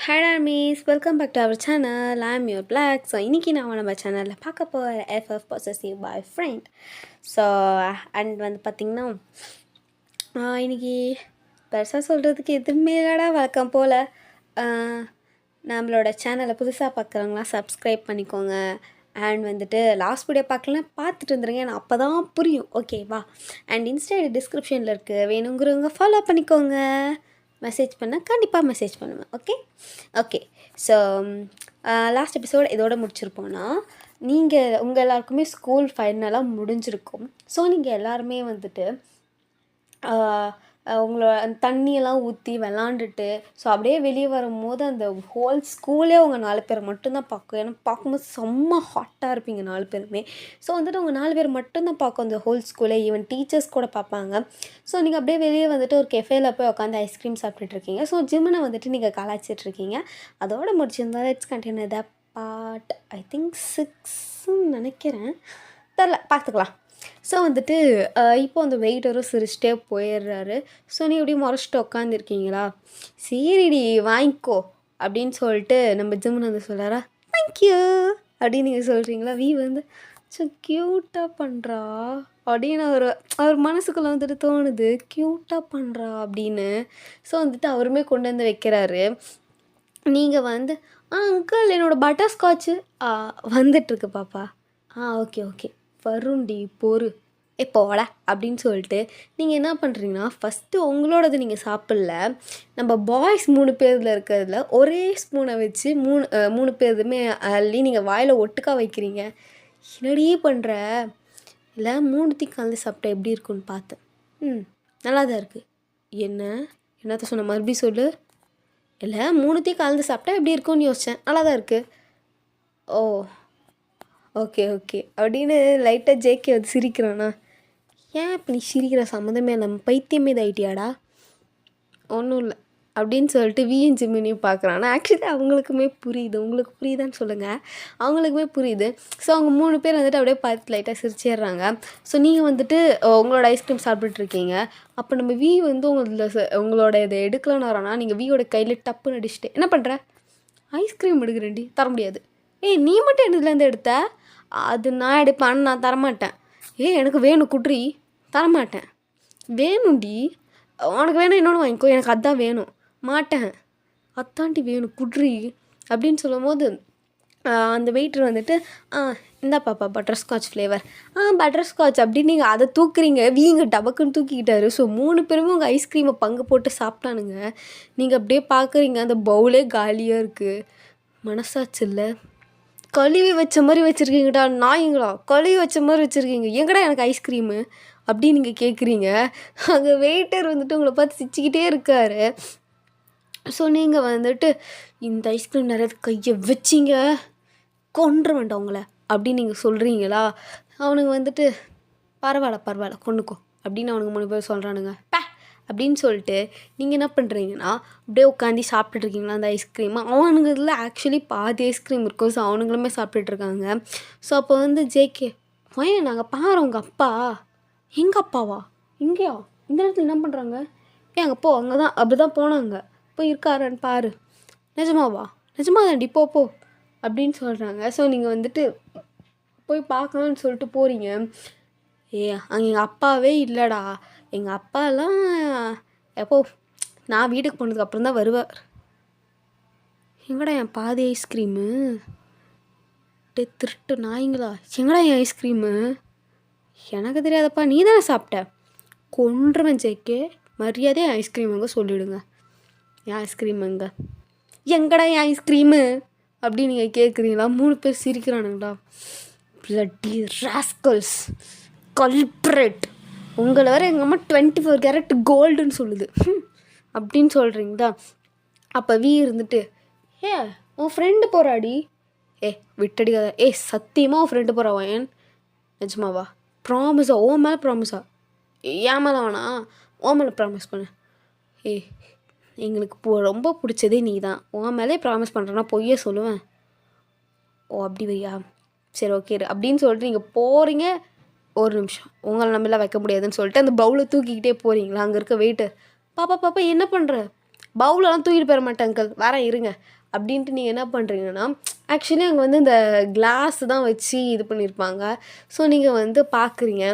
Hi armies, welcome back to our channel. I am your black. So இன்றைக்கி நான் நம்ம சேனலில் பார்க்க போகிற FF possessive boyfriend. So and வந்து பார்த்திங்கன்னா இன்றைக்கி பெருசாக சொல்கிறதுக்கு எதுவுமே இல்லைடா. வழக்கம் போல் நம்மளோட சேனலை புதுசாக பார்க்குறவங்களாம் சப்ஸ்கிரைப் பண்ணிக்கோங்க. அண்ட் வந்துட்டு லாஸ்ட் வீடியோ பார்க்கலாம், பார்த்துட்டு வந்துடுங்க. ஏன்னா அப்போ தான் புரியும், ஓகேவா? அண்ட் இன்ஸ்டா டிஸ்கிரிப்ஷனில் இருக்குது, வேணுங்கிறவங்க ஃபாலோ பண்ணிக்கோங்க. மெசேஜ் பண்ணால் கண்டிப்பாக மெசேஜ் பண்ணுவேன். ஓகே. ஸோ லாஸ்ட் எபிசோட் இதோட முடிச்சிருப்போன்னா, உங்கள் எல்லாருக்குமே ஸ்கூல் ஃபைனலாக முடிஞ்சிருக்கும். ஸோ நீங்கள் எல்லாருமே வந்துட்டு உங்களோட அந்த தண்ணியெல்லாம் ஊற்றி விளாண்டுட்டு, ஸோ அப்படியே வெளியே வரும்போது அந்த ஹோல் ஸ்கூலே உங்கள் 4 பேரை மட்டும்தான் பார்க்கும். ஏன்னா பார்க்கும்போது செம்ம ஹாட்டாக இருப்பீங்க 4 பேருமே. ஸோ வந்துட்டு உங்கள் 4 பேர் மட்டும்தான் பார்க்கும் அந்த ஹோல் ஸ்கூலே. ஈவன் டீச்சர்ஸ் கூட பார்ப்பாங்க. ஸோ நீங்கள் அப்படியே வெளியே வந்துட்டு ஒரு கெஃபேல போய் உட்காந்து ஐஸ்கிரீம் சாப்பிட்டுட்ருக்கீங்க. ஸோ ஜிம்முனை வந்துட்டு நீங்கள் கலாய்ச்சிட்ருக்கீங்க. அதோடு முடிச்சிருந்தா let's continue the part. I think 6ன்னு நினைக்கிறேன், தெரில, பார்த்துக்கலாம். ஸோ வந்துட்டு இப்போ அந்த வெயிட்டரும் சிரிச்சிட்டே போயிடுறாரு. ஸோ நீ இப்படி முறைச்சிட்டு உட்காந்துருக்கீங்களா? சரிடி வாங்கிக்கோ அப்படின்னு சொல்லிட்டு நம்ம ஜிம்முன்னு வந்து சொல்கிறாரா, தேங்க்யூ அப்படின்னு நீங்கள் சொல்கிறீங்களா? வந்து ஸோ க்யூட்டாக பண்ணுறா அப்படின்னு அவர் மனசுக்குள்ளே வந்துட்டு தோணுது, க்யூட்டாக பண்ணுறா அப்படின்னு. ஸோ வந்துட்டு அவருமே கொண்டு வந்து வைக்கிறாரு. நீங்கள் வந்து அங்கிள் என்னோடய பட்டர்ஸ்காட்சு வந்துட்டுருக்கு பாப்பா. ஓகே வருண்டி பொறு போடா அப்படின்னு சொல்லிட்டு நீங்கள் என்ன பண்ணுறீங்கன்னா, ஃபஸ்ட்டு உங்களோடது நீங்கள் சாப்பிடல, நம்ம பாய்ஸ் 3 பேரில் இருக்கிறதுல ஒரே ஸ்பூனை வச்சு 3 பேருமே அள்ளி நீங்கள் வாயில் ஒட்டுக்கா வைக்கிறீங்க. என்னடி பண்ணுற? இல்லை 3த்தையும் கலந்து சாப்பிட்டா எப்படி இருக்குன்னு பார்த்தேன். நல்லா தான் இருக்குது. என்னத்த சொன்ன மறுபடியும் சொல்லு. இல்லை 3த்தையும் கலந்து சாப்பிட்டா எப்படி இருக்குன்னு யோசித்தேன். நல்லா தான் இருக்குது. ஓகே அப்படின்னு லைட்டாக ஜேகே வந்து சிரிக்கிறானா? ஏன் இப்போ நீ சிரிக்கிற? சம்மந்தமே நம்ம பைத்தியமே இதாயிட்டியாடா? ஒன்றும் இல்லை அப்படின்னு சொல்லிட்டு வியும் ஜிம்மினையும் பார்க்குறானா. ஆக்சுவலி அவங்களுக்குமே புரியுது, உங்களுக்கு புரியுதான்னு சொல்லுங்கள். அவங்களுக்குமே புரியுது. ஸோ அவங்க 3 பேர் வந்துட்டு அப்படியே பார்த்து லைட்டாக சிரிச்சிடுறாங்க. ஸோ நீங்கள் வந்துட்டு உங்களோட ஐஸ்கிரீம் சாப்பிட்டுட்ருக்கீங்க. அப்போ நம்ம வந்து உங்களோட இதை எடுக்கலான்னு வரோன்னா, நீங்கள் வியோட கையில் டப்புன்னு அடிச்சுட்டு என்ன பண்ணுற? ஐஸ்கிரீம் எடுக்கிறேன்டி, தர முடியாது. நீ மட்டும் என்னதுலேருந்து எடுத்த? அது நான் எடுப்பேன், நான் தரமாட்டேன். எனக்கு வேணும் குட்ரி, தரமாட்டேன். வேணும்டி, உனக்கு வேணும் இன்னொன்று வாங்கிக்கோ, எனக்கு அதான் வேணும். மாட்டேன், அத்தாண்டி வேணும் குட்ரி அப்படின்னு சொல்லும் போது அந்த வெயிட்டர் வந்துட்டு இந்த பாப்பா பட்டர்ஸ்காட்ச் ஃப்ளேவர். பட்டர்ஸ்காட்ச் அப்படின்னு நீங்கள் அதை தூக்குறீங்க. வீங்க டபக்குன்னு தூக்கிக்கிட்டாரு. ஸோ 3 பேருமே உங்கள் ஐஸ்கிரீமை பங்கு போட்டு சாப்பிட்டானுங்க. நீங்கள் அப்படியே பார்க்குறீங்க, அந்த பவுலே காலியாக இருக்குது. மனசாச்சு இல்லை? கழுவி வச்ச மாதிரி வச்சுருக்கீங்கடா நாய்ங்களா, கழுவி வச்ச மாதிரி வச்சுருக்கீங்க, எங்கடா எனக்கு ஐஸ்கிரீமு அப்படின்னு நீங்கள் கேட்குறீங்க. அங்கே வெயிட்டர் வந்துட்டு உங்களை பார்த்து சிரிச்சிக்கிட்டே இருக்காரு. ஸோ நீங்கள் வந்துட்டு இந்த ஐஸ்கிரீம் நிறைய கையை வச்சிங்க, கொன்று வேண்டாம் உங்களை அப்படின்னு நீங்கள் சொல்கிறீங்களா? அவனுங்க வந்துட்டு பரவாயில்ல கொண்டுக்கோ அப்படின்னு அவனுங்க 3 பேர் சொல்கிறானுங்க. அப்படின்னு சொல்லிட்டு நீங்கள் என்ன பண்ணுறீங்கன்னா, அப்படியே உட்காந்து சாப்பிட்டுட்ருக்கீங்களா அந்த ஐஸ்கிரீம். அவனுங்க இதில் ஆக்சுவலி பாதி ஐஸ்கிரீம் இருக்கும். ஸோ அவனுங்களுமே சாப்பிட்டுட்ருக்காங்க. ஸோ அப்போ வந்து ஜேகே நாங்கள் பாரு உங்கள் அப்பா. எங்கள் அப்பாவா? இங்கேயா? இந்த நேரத்தில் என்ன பண்ணுறாங்க? அங்கே போ, அங்கே தான் அப்படி தான் போனாங்க, போய் இருக்காரான்னு பாரு. நிஜமாதாண்டி, போ அப்படின்னு சொல்கிறாங்க. ஸோ நீங்கள் வந்துட்டு போய் பார்க்கலான்னு சொல்லிட்டு போகிறீங்க. அங்கே எங்கள் அப்பாவே இல்லைடா, எங்கள் அப்பாலாம் எப்போ நான் வீட்டுக்கு போனதுக்கப்புறம் தான் வருவார். எங்கடா என் பாதி ஐஸ்கிரீமு? திருட்டு நாய்ங்களா, எங்கடா என் ஐஸ்கிரீமு? எனக்கு தெரியாதப்பா, நீ தானே சாப்பிட்ட. கொன்றுவன் ஜேகே, மரியாதை என் ஐஸ்கிரீம் எங்கே சொல்லிவிடுங்க. என் ஐஸ்கிரீம் எங்கடா என் ஐஸ்கிரீமு அப்படின்னு நீங்கள் கேட்குறீங்களா? 3 பேர் சிரிக்கிறானுங்களா? பிளட்டி ராஸ்கல்ஸ், கல்ப்ரேட், உங்களை வேறு எங்கள் அம்மா 24 கேரட் கோல்டுன்னு சொல்லுது அப்படின்னு சொல்கிறீங்களா? அப்போ இருந்துட்டு உன் ஃப்ரெண்டு போகிறாடி. விட்டடிக்காத. சத்தியமாக உன் ஃப்ரெண்டு போகிறா ஏன்? நிஜமாவா? ப்ராமிஸா? ஓ மேலே ப்ராமிஸா? ஏன் மேலே வேணா, ஓ மேலே ப்ராமிஸ் பண்ணு. எங்களுக்கு ரொம்ப பிடிச்சதே நீ தான். உன் மேலே ப்ராமிஸ் பண்ணுறேன்னா பொய்யே சொல்லுவேன். அப்படி வையா, சரி ஓகே அப்படின்னு சொல்லிட்டு நீங்கள் போகிறீங்க. ஒரு நிமிஷம், உங்களை நம்பலாம் வைக்க முடியாதுன்னு சொல்லிட்டு அந்த பவுலை தூக்கிக்கிட்டே போகிறீங்களா? அங்கே இருக்க வெயிட்டர் பாப்பா என்ன பண்ணுற? பவுலெல்லாம் தூக்கிட்டு போயிட மாட்டேன் அங்கிள், வரேன் இருங்க அப்படின்ட்டு நீங்கள் என்ன பண்ணுறீங்கன்னா, ஆக்சுவலி அங்கே வந்து இந்த கிளாஸ் தான் வச்சு இது பண்ணியிருப்பாங்க. ஸோ நீங்கள் வந்து பார்க்குறீங்க.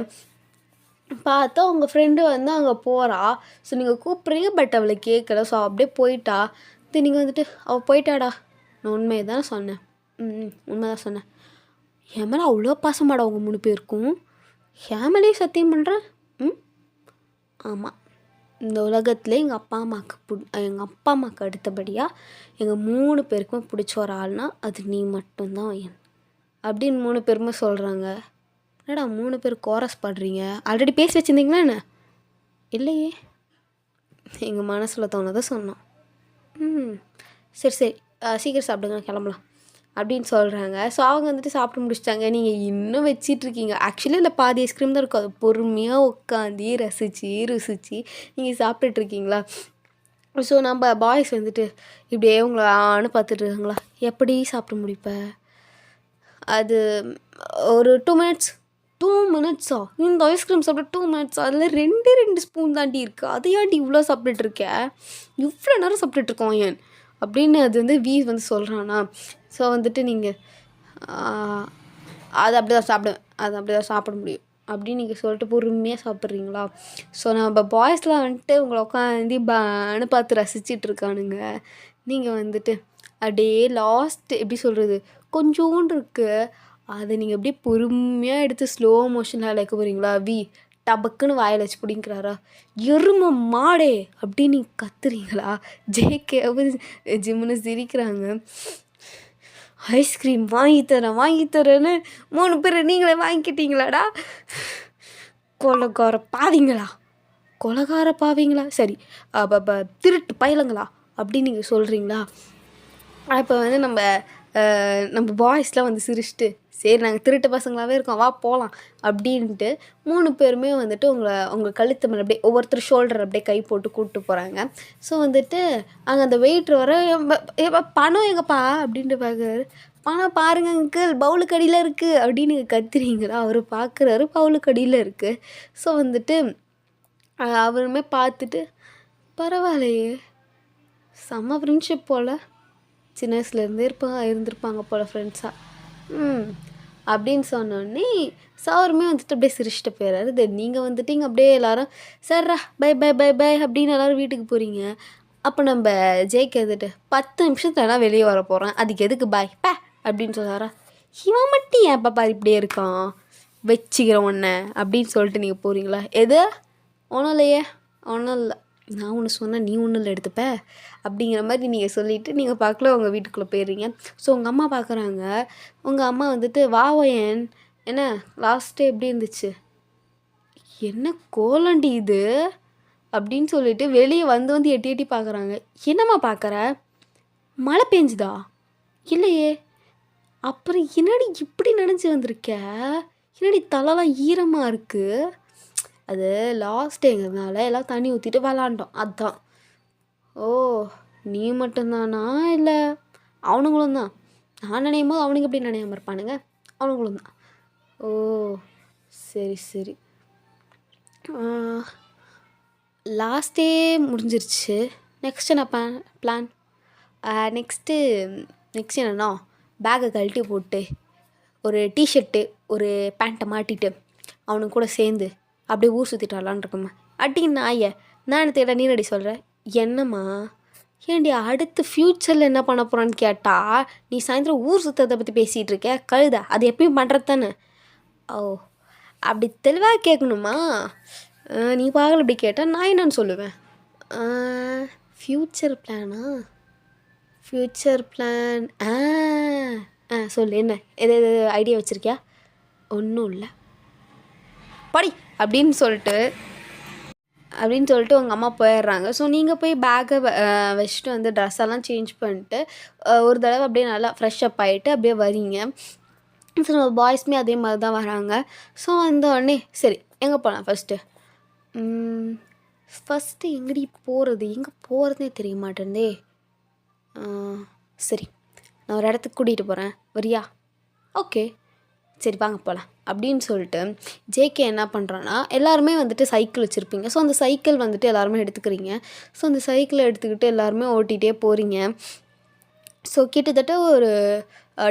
பார்த்தா உங்கள் ஃப்ரெண்டு வந்து அங்கே போகிறா. ஸோ நீங்கள் கூப்பிட்றீங்க, பட் அவளை கேட்கல. ஸோ அப்படியே போயிட்டா. இது நீங்கள் வந்துட்டு அவள் போயிட்டாடா, நான் உண்மையை தான் சொன்னேன், உண்மை தான் சொன்னேன். என் மேலே அவ்வளோ பாசமாடா அவங்க 3 பேருக்கும், என் மேலேயே சத்தியம் பண்ணுறேன். ஆமாம், இந்த உலகத்தில் எங்கள் அப்பா அம்மாவுக்கு அடுத்தபடியாக எங்கள் 3 பேருக்குமே பிடிச்ச ஒரு ஆள்னா அது நீ மட்டும்தான் என் அப்படின்னு 3 பேருமே சொல்கிறாங்க. என்னடா 3 பேர் கோரஸ் பாடுறீங்க, ஆல்ரெடி பேசி வச்சுருந்தீங்களா என்ன? இல்லையே, எங்கள் மனசில் தோணதை சொன்னோம். சரி சரி, சீக்கிரம் சாப்பிடுங்க, கிளம்பலாம் அப்படின்னு சொல்கிறாங்க. ஸோ அவங்க வந்துட்டு சாப்பிட்டு முடிச்சிட்டாங்க. நீங்கள் இன்னும் வச்சிட்ருக்கீங்க. ஆக்சுவலி இல்லை, பாதி ஐஸ்கிரீம் தான் இருக்கும். அது பொறுமையாக உட்காந்து ருசித்து நீங்கள் சாப்பிட்டுட்ருக்கீங்களா. ஸோ நம்ம பாய்ஸ் வந்துட்டு இப்படியே உங்களை பார்த்துட்டு இருக்காங்களா, எப்படி சாப்பிட முடிப்ப? அது ஒரு 2 மினிட்ஸா? இந்த ஐஸ்கிரீம் சாப்பிட 2 மினிட்ஸ்? அதில் 2 ஸ்பூன் தாண்டி இருக்குது, அதையாண்டி இவ்வளோ சாப்பிட்டுட்ருக்க, இவ்வளோ நேரம் சாப்பிட்டுட்ருக்கோம் ஏன் அப்படின்னு அது வந்து வந்து சொல்கிறானா. ஸோ வந்துட்டு நீங்கள் அது அப்படி தான் சாப்பிடுவேன், அது அப்படி தான் சாப்பிட முடியும் அப்படின்னு நீங்கள் சொல்லிட்டு பொறுமையாக சாப்பிட்றீங்களா. ஸோ நம்ம பாய்ஸ்லாம் வந்துட்டு உங்களை உட்காந்து பார்த்து ரசிச்சிட்ருக்கானுங்க. நீங்கள் வந்துட்டு அப்படியே லாஸ்ட் எப்படி சொல்கிறது, கொஞ்சோண்டு இருக்குது, அதை நீங்கள் அப்படியே பொறுமையாக எடுத்து ஸ்லோ மோஷனில் அழைக்க போகிறீங்களா. டபக்குன்னு வாயில் வச்சு பிடிங்கிறாரா, எருமை மாடே அப்படின்னு நீங்கள் கத்துறீங்களா. ஜேகே ஜிம்முன்னு சிரிக்கிறாங்க. ஐஸ்கிரீம் வாங்கி தரேன்னு 3 பேர் நீங்களே வாங்கிக்கிட்டீங்களாடா, கொலகார பாவீங்களா, சரி திருட்டு பயலுங்களா அப்படின்னு நீங்கள் சொல்கிறீங்களா. இப்போ வந்து நம்ம பாய்ஸ்லாம் வந்து சிரிச்சிட்டு, சரி நாங்கள் திருட்டு பசங்களாகவே இருக்கோம், வா போகலாம் அப்படின்ட்டு 3 பேருமே வந்துட்டு உங்கள் கழுத்து மேலே அப்படியே ஒவ்வொருத்தர் ஷோல்டர் அப்படியே கை போட்டு கூப்பிட்டு போகிறாங்க. ஸோ வந்துட்டு அங்கே அந்த வெயிட்ரு வர, பணம் எங்கப்பா அப்படின்ட்டு பார்க்குறாரு. பணம் பாருங்க அங்கிள், பவுலுக்கு அடியில் இருக்குது அப்படின்னு கத்துறீங்களா. அவர் பார்க்குறாரு, பவுலுக்கு அடியில் இருக்குது. ஸோ வந்துட்டு அவருமே பார்த்துட்டு, பரவாயில்லையே செம்ம ஃப்ரெண்ட்ஷிப் போல், சின்ன வயசுலேருந்தே இருந்திருப்பாங்க போல் ஃப்ரெண்ட்ஸாக அப்படின்னு சொன்னோடனே சாருமே வந்துட்டு அப்படியே சிரிச்சிட்டு போயிடுறாரு. தென் நீங்கள் வந்துட்டீங்க அப்படியே எல்லாரும் சரிடா பை பை பை பை அப்படின்னு எல்லோரும் வீட்டுக்கு போகிறீங்க. அப்போ நம்ம ஜேக்கு வந்துட்டு 10 நிமிஷத்துலலாம் வெளியே வர போகிறேன், அதுக்கு எதுக்கு பாய் பே அப்படின்னு சொன்னாரா. இவன் மட்டும் ஏன் பாப்பா இப்படியே இருக்கான், வச்சுக்கிறேன் ஒன்றை அப்படின்னு சொல்லிட்டு நீங்கள் போகிறீங்களா. எது ஒன்றும் இல்லையே, ஒன்றும் இல்லை, நான் ஒன்று சொன்னேன் நீ ஒன்றும் இல்லை எடுத்துப்ப அப்படிங்கிற மாதிரி நீங்கள் சொல்லிவிட்டு நீங்கள் பார்க்கல உங்கள் வீட்டுக்குள்ளே போயிடுறீங்க. ஸோ உங்கள் அம்மா பார்க்குறாங்க. உங்கள் அம்மா வந்துட்டு வாவோயன் என்ன லாஸ்ட்டு எப்படி இருந்துச்சு, என்ன கோலண்டி இது அப்படின்னு சொல்லிட்டு வெளியே வந்து எட்டி எட்டி பார்க்குறாங்க. என்னம்மா பார்க்குற, மழை பெஞ்சுதா? இல்லையே. அப்புறம் என்னடி இப்படி நினச்சி வந்திருக்க, என்னடி தலைலாம் ஈரமாக இருக்குது. அது லாஸ்ட் டேங்கிறதுனால எல்லாம் தண்ணி ஊற்றிட்டு விளாண்டோம், அதுதான். ஓ நீ மட்டும்தானா, இல்லை அவனுங்களும் தான்? நான் நினையும் போது அவனுங்க எப்படி நினையாமல் இருப்பானுங்க, அவனுங்களும் தான். ஓ சரி சரி, லாஸ்ட் டே முடிஞ்சிருச்சு. நெக்ஸ்ட் என்ன பிளான்? நெக்ஸ்ட்டு என்னன்னா, பேக்கை கழட்டி போட்டு ஒரு டிஷர்ட்டு ஒரு பேண்ட்டை மாட்டிட்டு அவனுக்கு கூட சேர்ந்து அப்படியே ஊர் சுற்றிட்டு வரலான்னு இருக்கம்மா. அடின்னு நாயை நான் தேட நீ ரெடி சொல்கிறேன். என்னம்மா ஏன்டி அடுத்து ஃப்யூச்சரில் என்ன பண்ண போகிறான்னு கேட்டால் நீ சாயந்தரம் ஊர் சுற்றத்தை பற்றி பேசிகிட்டு இருக்க கழுதா, அது எப்பயும் பண்ணுறது தானே. ஓ அப்படி தெளிவாக கேட்கணுமா, நீ பார்க்கல இப்படி கேட்டால் நான் என்னன்னு சொல்லுவேன். ஃப்யூச்சர் பிளானா, ஃப்யூச்சர் பிளான் சொல்லு, என்ன எது ஐடியா வச்சுருக்கியா? ஒன்றும் இல்லை படி அப்படின்னு சொல்லிட்டு உங்கள் அம்மா போயிடுறாங்க. ஸோ நீங்கள் போய் பேக்கை வச்சுட்டு வந்து ட்ரெஸ்ஸெல்லாம் சேஞ்ச் பண்ணிட்டு ஒரு தடவை அப்படியே நல்லா ஃப்ரெஷ்அப் ஆகிட்டு அப்படியே வரீங்க. ஸோ நம்ம பாய்ஸுமே அதே மாதிரி தான் வராங்க. ஸோ வந்தோடனே சரி எங்கே போகலாம் ஃபஸ்ட்டு எங்கடி போகிறது, எங்கே போகிறதே தெரிய மாட்டேந்தே. சரி நான் ஒரு இடத்துக்கு கூட்டிகிட்டு போகிறேன், வரியா? ஓகே சரி வாங்க போகலாம் அப்படின்னு சொல்லிட்டு ஜேகே என்ன பண்ணுறான்னா, எல்லாருமே வந்துட்டு சைக்கிள் வச்சுருப்பீங்க. ஸோ அந்த சைக்கிள் வந்துட்டு எல்லாருமே எடுத்துக்கிறீங்க. ஸோ அந்த சைக்கிளை எடுத்துக்கிட்டு எல்லாருமே ஓட்டிகிட்டே போகிறீங்க. ஸோ கிட்டத்தட்ட ஒரு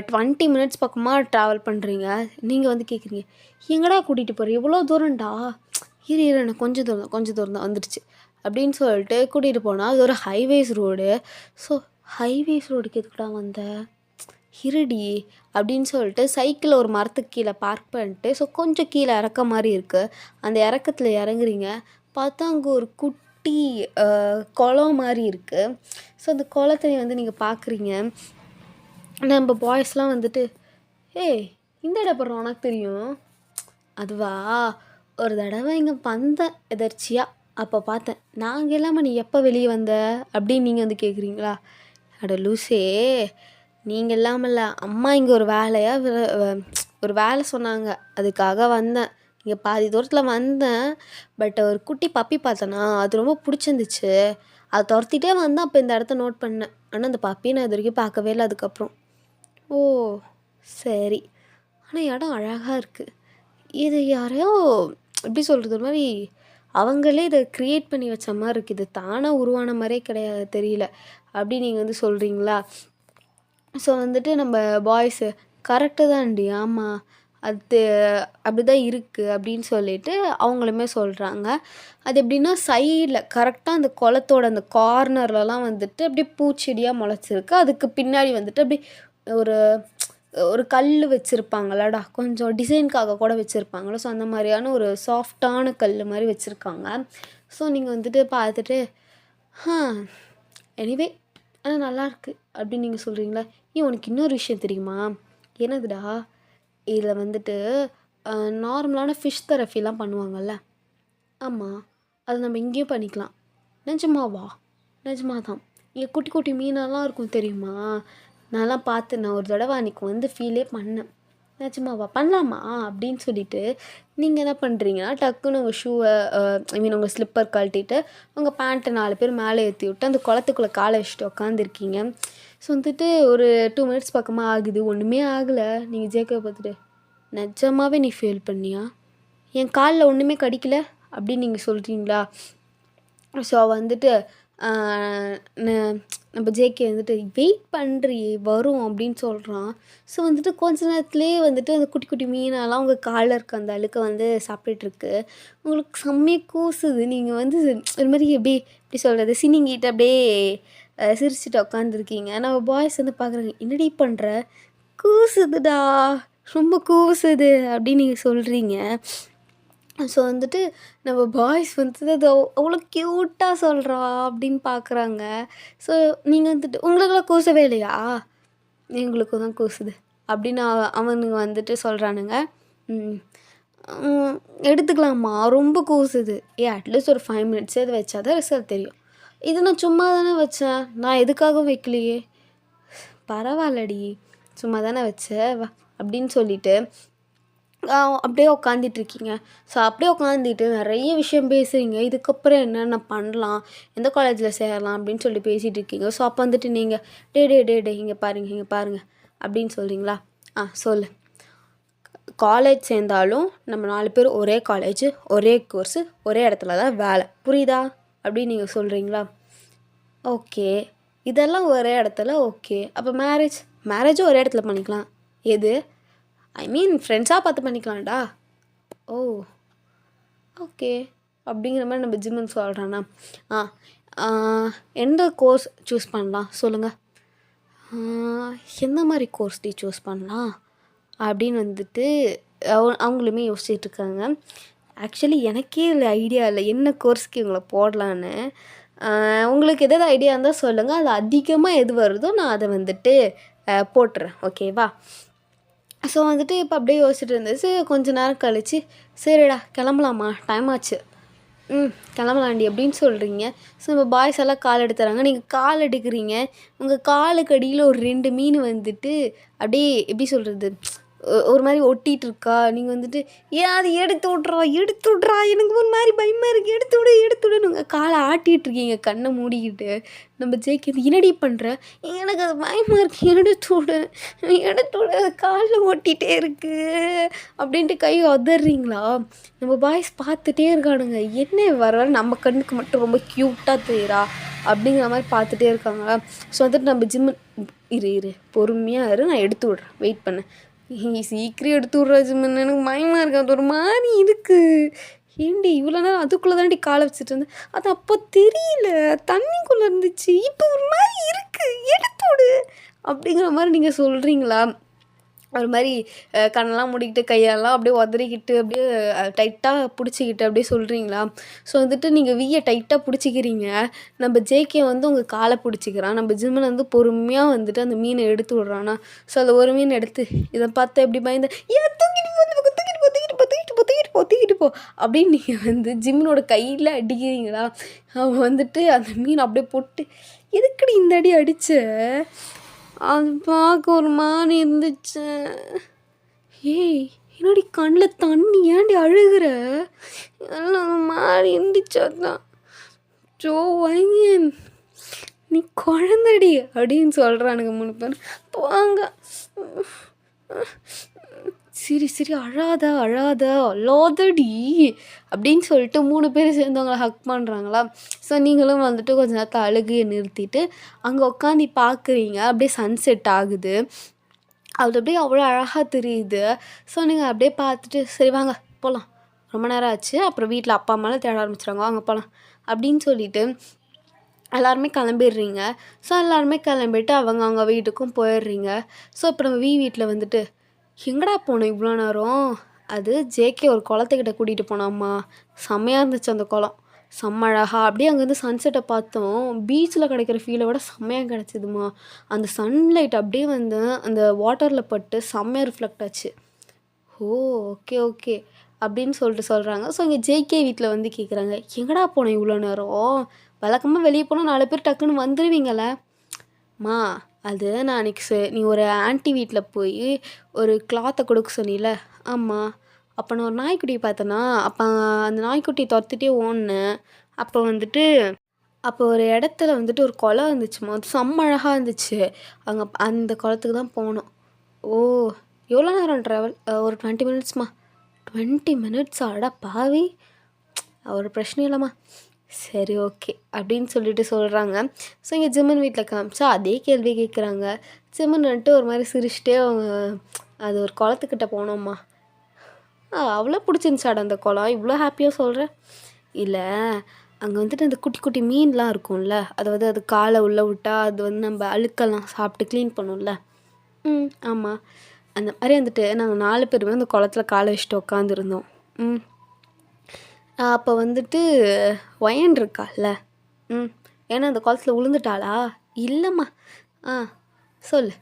20 மினிட்ஸ் பக்கமாக ட்ராவல் பண்ணுறீங்க. நீங்கள் வந்து கேட்குறீங்க, எங்கடா கூட்டிகிட்டு போகிற, எவ்வளோ தூரம்டா, இரு எனக்கு கொஞ்சம் தூரம் தான் வந்துடுச்சு அப்படின்னு சொல்லிட்டு கூட்டிகிட்டு போனால் அது ஒரு ஹைவேஸ் ரோடு. ஸோ ஹைவேஸ் ரோடுக்கு எதுக்குடா வந்த, இருடி அப்படின்னு சொல்லிட்டு சைக்கிளை ஒரு மரத்துக்கு கீழே பார்க் பண்ணிட்டு, ஸோ கொஞ்சம் கீழே இறக்க மாதிரி இருக்குது, அந்த இறக்கத்தில் இறங்குறீங்க. பார்த்தா அங்கே ஒரு குட்டி குளம் மாதிரி இருக்குது. ஸோ அந்த குளத்தை வந்து நீங்கள் பார்க்குறீங்க. நம்ம பாய்ஸ்லாம் வந்துட்டு, ஏய் இந்த இடம் அப்புறம் உனக்கு தெரியும், அதுவா ஒரு தடவை இங்கே வந்தேன் எதர்ச்சியாக, அப்போ பார்த்தேன், நாங்கள் இல்லாமல் நீ எப்போ வெளியே வந்த அப்படின்னு நீங்கள் வந்து கேட்குறீங்களா. அட லூசே, நீங்கள் இல்லாமல்ல, அம்மா இங்கே ஒரு வேலை சொன்னாங்க, அதுக்காக வந்தேன், இங்கே பாதி தூரத்தில் வந்தேன். பட் ஒரு குட்டி பப்பி பார்த்தேன்னா அது ரொம்ப பிடிச்சிருந்துச்சு, அதை துரத்திட்டே வந்தேன். அப்போ இந்த இடத்த நோட் பண்ணேன், ஆனால் அந்த பப்பியை நான் இது வரைக்கும் பார்க்கவே இல்லை. அதுக்கப்புறம் ஓ சரி, ஆனால் இடம் அழகாக இருக்குது, இது யாரையோ எப்படி சொல்கிறது, ஒரு மாதிரி அவங்களே இதை க்ரியேட் பண்ணி வச்ச மாதிரி இருக்குது, இது தானாக உருவான மாதிரியே கிடையாது, தெரியல அப்படி நீங்கள் வந்து சொல்கிறீங்களா. ஸோ வந்துட்டு நம்ம பாய்ஸு கரெக்டு தான்டி, ஆமாம் அது அப்படி தான் இருக்குது அப்படின்னு சொல்லிட்டு அவங்களுமே சொல்கிறாங்க. அது எப்படின்னா சைடில் கரெக்டாக அந்த குளத்தோட அந்த கார்னர்லலாம் வந்துட்டு அப்படியே பூச்செடியாக முளைச்சிருக்கு. அதுக்கு பின்னாடி வந்துட்டு அப்படி ஒரு கல் வச்சுருப்பாங்களடா, கொஞ்சம் டிசைனுக்காக கூட வச்சுருப்பாங்களோ, ஸோ அந்த மாதிரியான ஒரு சாஃப்டான கல் மாதிரி வச்சுருக்காங்க. ஸோ நீங்கள் வந்துட்டு பார்த்துட்டு எனிவே ஆனால் நல்லாயிருக்கு அப்படின்னு நீங்கள் சொல்கிறீங்களா. உனக்கு இன்னொரு விஷயம் தெரியுமா, என்னதுடா, இதில் வந்துட்டு நார்மலான ஃபிஷ் தெரப்பிலாம் பண்ணுவாங்கள்ல, ஆமாம் அது நம்ம இங்கேயும் பண்ணிக்கலாம். நிஜமாவா? நிஜமாக தான், இங்கே குட்டி குட்டி மீனெல்லாம் இருக்கும் தெரியுமா, நான்லாம் பார்த்து நான் ஒரு தடவை அன்றைக்கி வந்து ஃபீலே பண்ணேன். நிஜமாவா, பண்ணலாமா அப்படின்னு சொல்லிட்டு நீங்கள் என்ன பண்ணுறீங்கன்னா, டக்குன்னு உங்கள் ஷூவை உங்கள் ஸ்லிப்பர் கழட்டிட்டு உங்கள் பேண்ட்டை 4 பேர் மேலே ஏற்றி விட்டு அந்த குளத்துக்குள்ளே காலை வச்சுட்டு உட்காந்துருக்கீங்க. ஸோ வந்துட்டு ஒரு 2 மினிட்ஸ் பக்கமாக ஆகுது, ஒன்றுமே ஆகலை. நீங்கள் ஜேக்கை பார்த்துட்டு, நிஜமாகவே நீ ஃபீல் பண்ணியா, என் காலில் ஒன்றுமே கடிக்கல அப்படின்னு நீங்கள் சொல்கிறீங்களா. ஸோ வந்துட்டு நம்ம ஜேகே வந்துட்டு வெயிட் பண்ணுறி வரும் அப்படின்னு சொல்கிறான். ஸோ வந்துட்டு கொஞ்ச நேரத்துலேயே வந்துட்டு அந்த குட்டி குட்டி மீனெல்லாம் உங்கள் காலில் இருக்க அந்த அழுக்க வந்து சாப்பிட்டுருக்கு. உங்களுக்கு செம்மையாக கூசுது. நீங்கள் வந்து ஒரு மாதிரி எப்படி சொல்கிறது, சினிங்கிட்டு அப்படியே சிரிச்சுட்டு உட்காந்துருக்கீங்க. நம்ம பாய்ஸ் வந்து பார்க்குறாங்க, என்னடி பண்ணுற, கூசுதுடா ரொம்ப கூசுது அப்படின்னு நீங்கள் சொல்கிறீங்க. ஸோ வந்துட்டு நம்ம பாய்ஸ் வந்துட்டு அது அவ்வளோ க்யூட்டாக சொல்கிறா அப்படின்னு பார்க்குறாங்க. ஸோ நீங்கள் வந்துட்டு உங்களுக்கெல்லாம் கூசவே இல்லையா, எங்களுக்கு தான் கூசுது அப்படின்னு அவனுங்க வந்துட்டு சொல்கிறானுங்க. எடுத்துக்கலாமா, ரொம்ப கூசுது, அட்லீஸ்ட் ஒரு 5 மினிட்ஸே அது வச்சா தான் ரிசல்ட் தெரியும். இது நான் சும்மா தானே வச்சேன், நான் எதுக்காகவும் வைக்கலையே, பரவாயில்லடி சும்மா தானே வச்சேன் அப்படின்னு சொல்லிட்டு அப்படியே உட்காந்துட்ருக்கீங்க. ஸோ அப்படியே உட்காந்துட்டு நிறைய விஷயம் பேசுகிறீங்க. இதுக்கப்புறம் என்னென்ன பண்ணலாம், எந்த காலேஜில் சேரலாம் அப்படின்னு சொல்லி பேசிகிட்டு இருக்கீங்க. ஸோ அப்போ வந்துட்டு நீங்கள் டே இங்கே பாருங்கள் அப்படின்னு சொல்கிறீங்களா. சொல்லு, காலேஜ் சேர்ந்தாலும் நம்ம 4 பேர் ஒரே காலேஜு, ஒரே கோர்ஸு, ஒரே இடத்துல தான் வேலை, புரியுதா அப்படின்னு நீங்கள் சொல்கிறீங்களா. ஓகே, இதெல்லாம் ஒரே இடத்துல ஓகே. அப்போ மேரேஜும் ஒரே இடத்துல பண்ணிக்கலாம், எது ஃப்ரெண்ட்ஸாக பார்த்து பண்ணிக்கலாம்டா. ஓ ஓகே அப்படிங்கிற மாதிரி நம்ம ஜிம்முன்னு சொல்கிறானா. எந்த கோர்ஸ் சூஸ் பண்ணலாம் சொல்லுங்கள், எந்த மாதிரி கோர்ஸ் சூஸ் பண்ணலாம் அப்படின்னு வந்துட்டு அவங்களுமே யோசிச்சுட்டு இருக்காங்க. ஆக்சுவலி எனக்கே இல்லை ஐடியா இல்லை என்ன கோர்ஸ்க்கு இவங்களை போடலான்னு. உங்களுக்கு எதாவது ஐடியா இருந்தால் சொல்லுங்கள், அது அதிகமாக எது வருதோ நான் அதை வந்துட்டு போட்டுறேன், ஓகேவா. ஸோ வந்துட்டு இப்போ அப்படியே யோசிச்சுட்டு இருந்துச்சு. கொஞ்சம் நேரம் கழிச்சு, சரிடா கிளம்பலாமா, டைம் ஆச்சு, கிளம்பலாண்டி அப்படின்னு சொல்கிறீங்க. ஸோ நம்ம பாய்ஸ் எல்லாம் கால் எடுத்துறாங்க. நீங்கள் கால் எடுக்கிறீங்க, உங்கள் காலுக்கு அடியில் ஒரு 2 மீன் வந்துட்டு அப்படியே எப்படி சொல்கிறது, ஒரு மாதிரி ஒட்டிகிட்டு இருக்கா. நீங்கள் வந்துட்டு ஏன் அது எடுத்து விட்றா எனக்கு ஒரு மாதிரி பயமாக இருக்குது, எடுத்து விடுன்னு உங்கள் காலை ஆட்டிகிட்டு இருக்கீங்க கண்ணை மூடிக்கிட்டு. நம்ம ஜேகே என்னடி பண்ணுற, எனக்கு அது பயமாக இருக்குது, எடுத்து விடு அது காலில் ஒட்டிகிட்டே இருக்குது அப்படின்ட்டு கை உதறீங்களா. நம்ம பாய்ஸ் பார்த்துட்டே இருக்கானுங்க, என்ன வர நம்ம கண்ணுக்கு மட்டும் ரொம்ப க்யூட்டாக தெரியுறா அப்படிங்கிற மாதிரி பார்த்துட்டே இருக்காங்களா. ஸோ வந்துட்டு நம்ம இரு பொறுமையாக இரு, நான் எடுத்து விட்றேன், வெயிட் பண்ணு. சீக்கிரம் எடுத்து விட்றா ஜிம்மன், எனக்கு பயமாக இருக்கு, அது ஒரு மாதிரி இருக்குது. ஏண்டி இவ்வளோ நேரம் அதுக்குள்ளே தாண்டி காலை வச்சுட்டு இருந்தேன், அது அப்போ தெரியல, தண்ணிக்குள்ளே இருந்துச்சு, இப்போ ஒரு மாதிரி இருக்குது, எடுத்து விடு அப்படிங்கிற மாதிரி நீங்கள் சொல்கிறீங்களா. ஒரு மாதிரி கண்ணெல்லாம் மூடிக்கிட்டு கையெல்லாம் அப்படியே உதறிக்கிட்டு அப்படியே டைட்டாக பிடிச்சிக்கிட்டு அப்படியே சொல்கிறீங்களா. ஸோ வந்துட்டு நீங்கள் வீயை டைட்டாக பிடிச்சிக்கிறீங்க, நம்ம ஜேகே வந்து உங்கள் காலை பிடிச்சிக்கிறான், நம்ம ஜிம்மன் வந்து பொறுமையாக வந்துட்டு அந்த மீனை எடுத்து விட்றானா. ஸோ அந்த ஒரு மீன் எடுத்து இதை பார்த்து எப்படி பயந்து ஏன் தூக்கிட்டு போ அப்படின்னு நீங்கள் வந்து ஜிம்மனோட கையில் அடிக்கிறீங்களா. அவன் வந்துட்டு அந்த மீன் அப்படியே போட்டு எதுக்கடி இந்த அடி அடித்த, அது பார்க்க ஒரு மாதிரி இருந்துச்சு. ஏய் என்னடி கண்ணில் தண்ணி, ஏன்டி அழுகிற, எல்லாம் ஒரு மாதிரி இருந்துச்சு. அதுதான் ஜோ வைங்கன் நீ குழந்தடி அப்படின்னு சொல்கிறானுங்க 3 பேர். போங்க சரி அழாதடி அப்படின்னு சொல்லிட்டு 3 பேர் சேர்ந்து அவங்கள ஹக் பண்ணுறாங்களா. ஸோ நீங்களும் வந்துட்டு கொஞ்ச நேரத்தில் அழுகையை நிறுத்திட்டு அங்கே உட்காந்து பார்க்குறீங்க, அப்படியே சன்செட் ஆகுது, அது அப்படியே அவ்வளோ அழகாக தெரியுது. ஸோ நீங்கள் அப்படியே பார்த்துட்டு சரி வாங்க போகலாம், ரொம்ப நேரம் ஆச்சு, அப்புறம் வீட்டில் அப்பா அம்மாலாம் தேட ஆரம்பிச்சிடுறாங்க, வாங்க போகலாம் அப்படின்னு சொல்லிட்டு எல்லாருமே கிளம்பிடுறீங்க. ஸோ எல்லாருமே கிளம்பிட்டு அவங்க வீட்டுக்கும் போயிடுறீங்க. ஸோ இப்போ நம்ம வீட்டில் வந்துட்டு எங்கடா போனோம் இவ்வளோ நேரம், அது ஜேகே ஒரு குளத்துக்கிட்ட கூட்டிகிட்டு போனாம்மா, செம்மையாக இருந்துச்சு அந்த குளம், செம்ம அழகா அப்படியே அங்கேருந்து சன்செட்டை பார்த்தோம், பீச்சில் கிடைக்கிற ஃபீலை விட செம்மையாக கிடச்சிதுமா, அந்த சன்லைட் அப்படியே வந்து அந்த வாட்டரில் பட்டு செம்மையாக ரிஃப்ளெக்ட் ஆச்சு. ஓ ஓகே அப்படின்னு சொல்கிறாங்க. ஸோ இங்கே ஜேகே வீட்டில் வந்து கேட்குறாங்க, எங்கடா போனோம் இவ்வளோ நேரம், வழக்கமாக வெளியே போனால் 4 பேர் டக்குன்னு வந்துடுவீங்களே. மா அது நான் அன்றைக்கி நீ ஒரு ஆன்ட்டி வீட்டில் போய் ஒரு கிளாத்தை கொடுக்க சொன்னில. ஆமாம், அப்போ நான் ஒரு நாய்க்குட்டியை பார்த்தேன்னா, அப்போ அந்த நாய்க்குட்டி துரத்துட்டே ஓடினேன். அப்போ வந்துட்டு அப்போ ஒரு இடத்துல வந்துட்டு ஒரு குளம் இருந்துச்சுமா, அது செம்ம அழகாக இருந்துச்சு, அங்கே அந்த குளத்துக்கு தான் போனோம். ஓ எவ்வளோ நேரம் ட்ராவல், ஒரு 20 மினிட்ஸ்மா. 20 மினிட்ஸ் அட பாவி, ஒரு பிரச்சனை இல்லைம்மா, சரி ஓகே அப்படின்னு சொல்லிட்டு சொல்கிறாங்க. ஸோ இங்கே ஜிம்மன் வீட்டில் காமிச்சா அதே கேள்வி கேட்குறாங்க. ஜிம்மன் வந்துட்டு ஒரு மாதிரி சிரிச்சிட்டே அவங்க அது ஒரு குளத்துக்கிட்ட போனோம்மா, அவ்வளோ பிடிச்சிருந்துச்சாடா அந்த குளம், இவ்வளோ ஹாப்பியாக சொல்கிறேன். இல்லை அங்கே வந்துட்டு அந்த குட்டி குட்டி மீன்லாம் இருக்கும்ல, அதாவது அது காலை உள்ளே விட்டால் அது வந்து நம்ம அழுக்கெல்லாம் சாப்பிட்டு க்ளீன் பண்ணும்ல. ஆமாம், அந்த மாதிரி வந்துட்டு நாங்கள் 4 பேருமே அந்த குளத்துல காலை வச்சுட்டு உட்காந்துருந்தோம். அப்போ வந்துட்டு ஒயன் இருக்கால, ஏன்னா அந்த குளத்துல விழுந்துட்டாளா. இல்லைம்மா சொல்லு.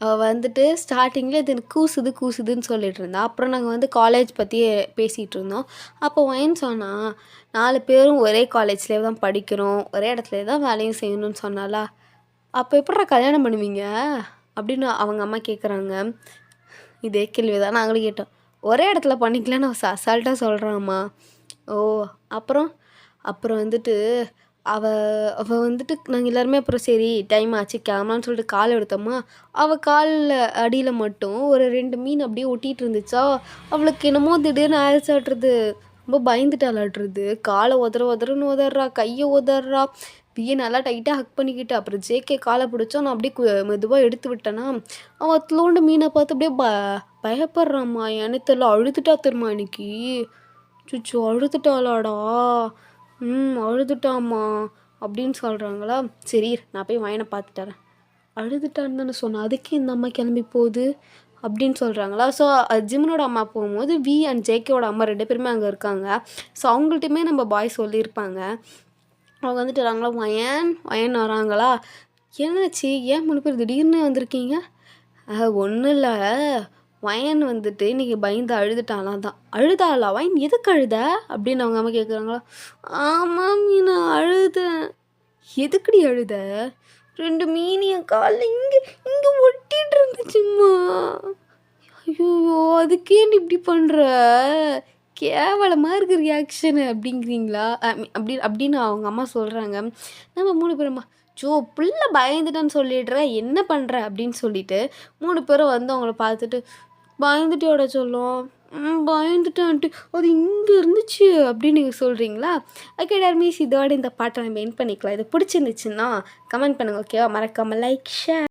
அவள் வந்துட்டு ஸ்டார்டிங்கில் இது கூசுதுன்னு சொல்லிட்டு இருந்தா. அப்புறம் நாங்கள் வந்து காலேஜ் பற்றி பேசிகிட்டு இருந்தோம். அப்போ ஒயன் சொன்னால் 4 பேரும் ஒரே காலேஜ்லேயே தான் படிக்கிறோம், ஒரே இடத்துல தான் வேலையும் செய்யணும்னு சொன்னாலா. அப்போ எப்படிடா கல்யாணம் பண்ணுவீங்க அப்படின்னு அவங்க அம்மா கேட்குறாங்க. இதே கேள்வி தான் நாங்களும் கேட்டோம். ஒரே இடத்துல பண்ணிக்கலான்னு அசால்ட்டாக சொல்கிறாம்மா. ஓ அப்புறம் வந்துட்டு அவள் வந்துட்டு நாங்கள் எல்லாருமே அப்புறம் சரி டைம் ஆச்சு கிளம்பலான்னு சொல்லிட்டு கால் எடுத்தோம்மா. அவள் காலில் அடியில் மட்டும் ஒரு 2 மீன் அப்படியே ஒட்டிகிட்டு இருந்துச்சா. அவளுக்கு என்னமோ திடீர்னு ஆயிடுச்சாட்டுறது, ரொம்ப பயந்துட்டாளாட்டுறது, காலை உதறன்னு உதறா, கையை உதறா, பிஏ நல்லா டைட்டாக ஹக் பண்ணிக்கிட்டு. அப்புறம் ஜேகே காலை பிடிச்சா நான் அப்படியே மெதுவாக எடுத்து விட்டேன்னா அவன் அத்தலோண்டு மீனை பார்த்து அப்படியே பயப்படுறாம்மா. எனக்கு தெரியல, அழுதுட்டா தெரியுமா இன்னைக்கு. சுச்சோ அழுதுட்டாளாடா. அழுதுட்டாம்மா அப்படின்னு சொல்கிறாங்களா. சரி நான் போய் வயனை பார்த்துட்டறேன். அழுதுட்டான்னு தானே சொன்னேன், அதுக்கே இந்த அம்மா கிளம்பி போகுது அப்படின்னு சொல்கிறாங்களா. ஸோ ஜிம்மனோட அம்மா போகும்போது வி அண்ட் ஜேகேவோட அம்மா 2 பேருமே அங்கே இருக்காங்க. ஸோ அவங்கள்ட்டையுமே நம்ம பாய் சொல்லியிருப்பாங்க. அவங்க வந்துட்டு வராங்களா, வயன் வராங்களா, என்னாச்சு ஏன் 3 பேர் திடீர்னு வந்திருக்கீங்க. ஒன்றும் இல்லை, வயன் வந்துட்டு இன்றைக்கி பயந்து அழுதுட்டாலாம் தான். அழுதாளா? வயன் எதுக்கு அழுத அப்படின்னு அவங்க அம்மா கேட்குறாங்களா. ஆமாம் நான் அழுதேன். எதுக்குடி அழுத? 2 மீன் என் காலில் இங்கே ஒட்டிகிட்டு இருந்துச்சும்மா. ஐயோ அதுக்கேண்டி இப்படி பண்ணுற, கேவலமாக இருக்கு ரியாக்ஷனு அப்படிங்கிறீங்களா? அப்படின்னு அவங்க அம்மா சொல்கிறாங்க. நம்ம 3 பேருமா ஜோ புள்ள பயந்துட்டேன்னு சொல்லிடுற, என்ன பண்ணுற அப்படின்னு சொல்லிட்டு 3 பேரும் வந்து அவங்கள பார்த்துட்டு பயந்துட்டியோட சொல்லும். பயந்துட்டேன்ட்டு அது இங்கே இருந்துச்சு அப்படின்னு நீங்கள் சொல்கிறீங்களா? ஓகே டர்மீஸ், இதோட இந்த பாட்டை நம்ம என் பண்ணிக்கலாம். இது பிடிச்சிருந்துச்சுன்னா கமெண்ட் பண்ணுங்கள். ஓகேவா? மறக்காமல் லைக் ஷேர்